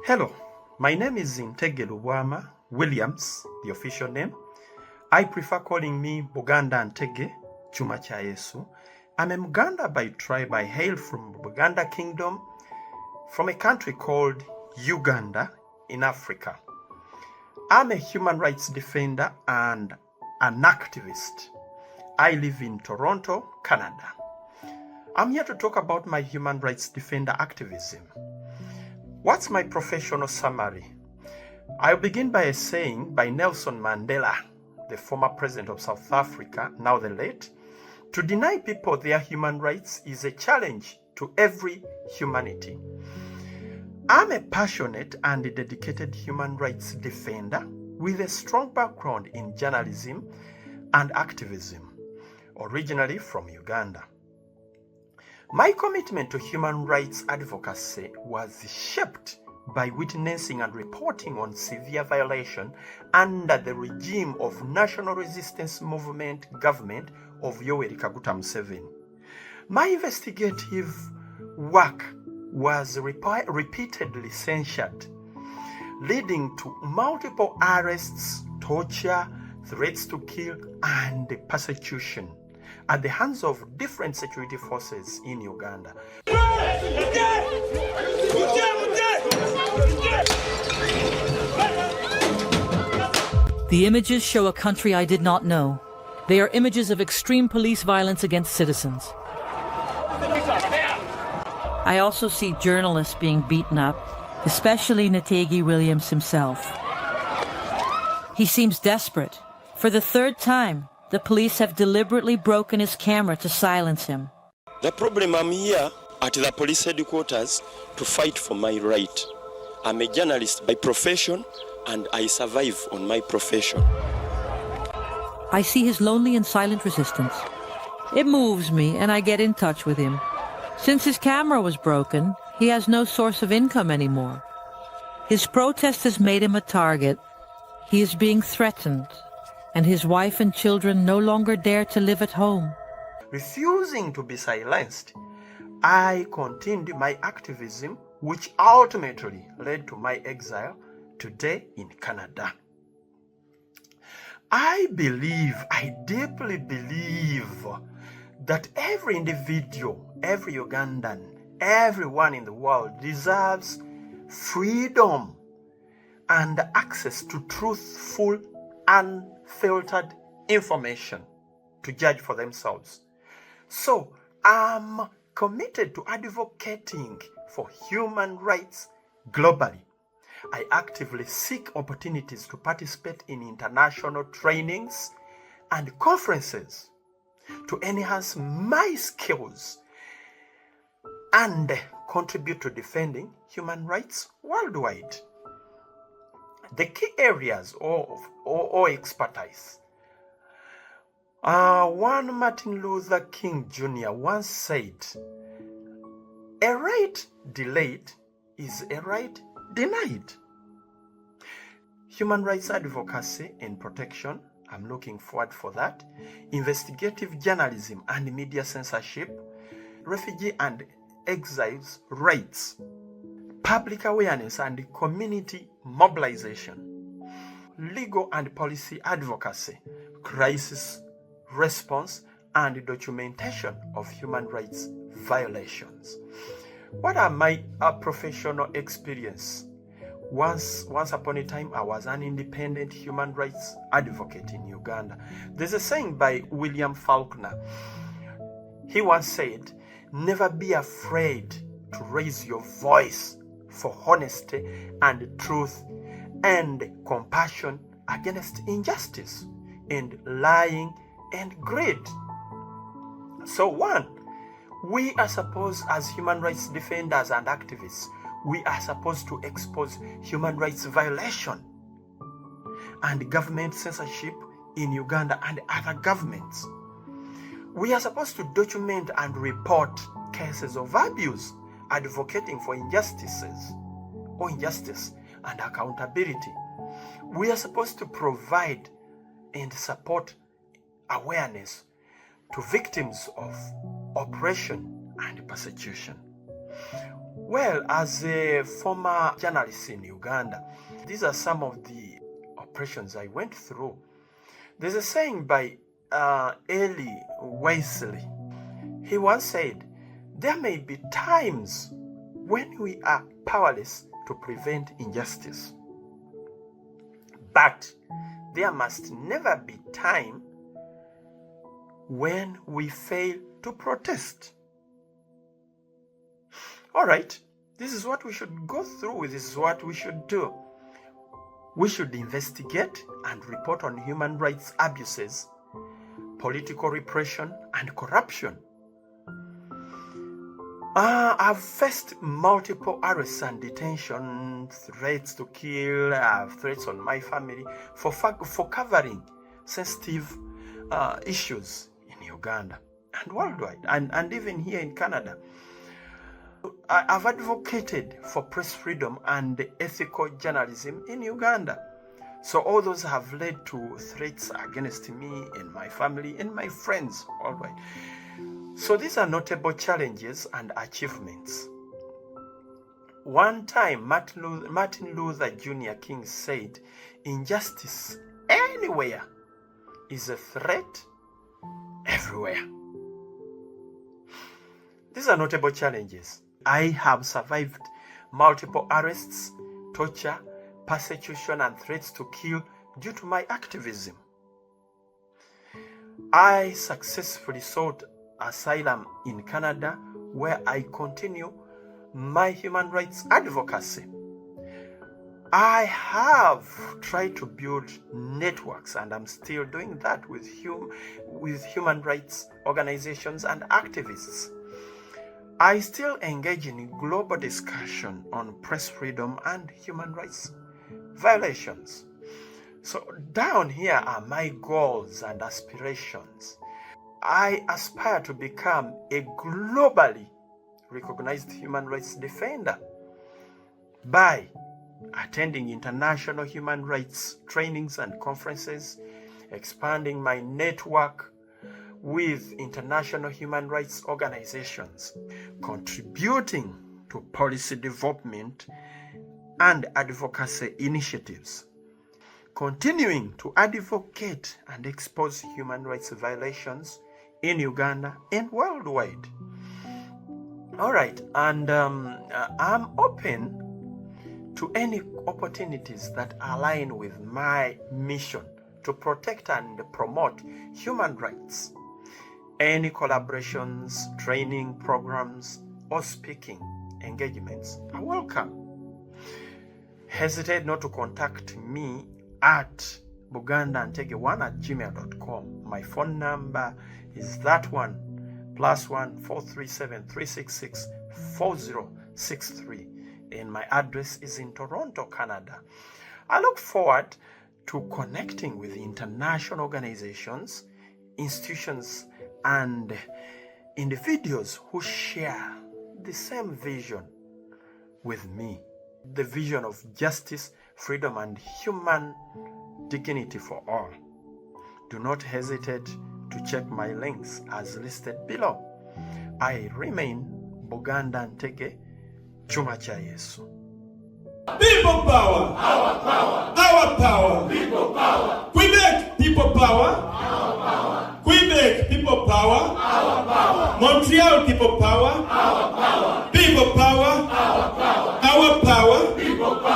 Hello, my name is Ntege Williams, the official name. I prefer calling me Buganda Ntege Chuma cha Yesu. I'm a Muganda by tribe. I hail from Buganda Kingdom, from a country called Uganda in Africa. I'm a human rights defender and an activist. I live in Toronto, Canada. I'm here to talk about my human rights defender activism. What's my professional summary? I'll begin by a saying by Nelson Mandela, the former president of South Africa, now the late: to deny people their human rights is a challenge to every humanity. I'm a passionate and dedicated human rights defender with a strong background in journalism and activism, originally from Uganda. My commitment to human rights advocacy was shaped by witnessing and reporting on severe violation under the regime of National Resistance Movement government of Yoweri Kaguta Museveni. My investigative work was repeatedly censured, leading to multiple arrests, torture, threats to kill, and persecution at the hands of different security forces in Uganda. The images show a country I did not know. They are images of extreme police violence against citizens. I also see journalists being beaten up, especially Ntege Williams himself. He seems desperate. For the third time, the police have deliberately broken his camera to silence him. The problem, I'm here at the police headquarters to fight for my right. I'm a journalist by profession and I survive on my profession. I see his lonely and silent resistance. It moves me and I get in touch with him. Since his camera was broken, he has no source of income anymore. His protest has made him a target. He is being threatened, and his wife and children no longer dare to live at home. Refusing to be silenced, I continued my activism, which ultimately led to my exile today in Canada. I deeply believe that every individual, every Ugandan, everyone in the world deserves freedom and access to truthful, unfiltered information to judge for themselves. So I'm committed to advocating for human rights globally. I actively seek opportunities to participate in international trainings and conferences to enhance my skills and contribute to defending human rights worldwide. The key areas of expertise. One Martin Luther King Jr. once said, "A right delayed is a right denied." Human rights advocacy and protection, I'm looking forward for that. Investigative journalism and media censorship. Refugee and exiles' rights. Public awareness and community mobilization. Legal and policy advocacy. Crisis response and documentation of human rights violations. What are my professional experience? Once upon a time, I was an independent human rights advocate in Uganda. There's a saying by William Faulkner. He once said, "Never be afraid to raise your voice for honesty and truth and compassion against injustice and lying and greed." So one, we are supposed, as human rights defenders and activists, we are supposed to expose human rights violation and government censorship in Uganda and other governments. We are supposed to document and report cases of abuse, advocating for injustice and accountability. We are supposed to provide and support awareness to victims of oppression and persecution. Well, as a former journalist in Uganda, these are some of the oppressions I went through. There's a saying by Eli Wesley. He once said, "There may be times when we are powerless to prevent injustice, but there must never be time when we fail to protest." All right, this is what we should go through. This is what we should do. We should investigate and report on human rights abuses, political repression, and corruption. I've faced multiple arrests and detention, threats to kill, threats on my family for covering sensitive issues in Uganda and worldwide, and even here in Canada. I've advocated for press freedom and ethical journalism in Uganda. So all those have led to threats against me and my family and my friends worldwide. So these are notable challenges and achievements. One time, Martin Luther Jr. King said, "Injustice anywhere is a threat everywhere." These are notable challenges. I have survived multiple arrests, torture, persecution, and threats to kill due to my activism. I successfully sought asylum in Canada, where I continue my human rights advocacy. I have tried to build networks, and I'm still doing that with human rights organizations and activists. I still engage in global discussion on press freedom and human rights violations. So down here are my goals and aspirations. I aspire to become a globally recognized human rights defender by attending international human rights trainings and conferences, expanding my network with international human rights organizations, contributing to policy development and advocacy initiatives, continuing to advocate and expose human rights violations in Uganda and worldwide. All right, and I'm open to any opportunities that align with my mission to protect and promote human rights. Any collaborations, training programs, or speaking engagements are welcome. Hesitate not to contact me at bugandantege1@gmail.com. My phone number is that one, +1 437 366 4063, and my address is in Toronto, Canada. I look forward to connecting with international organizations, institutions, and individuals who share the same vision with me, the vision of justice, freedom, and human dignity for all. Do not hesitate to check my links as listed below. I remain Buganda Ntege, Chuma cha Yesu. People power, our power, our power, people power. Quebec, people power, our power. Quebec, people power, our power. Montreal, people power, our power. People power, our power. Our power, people power.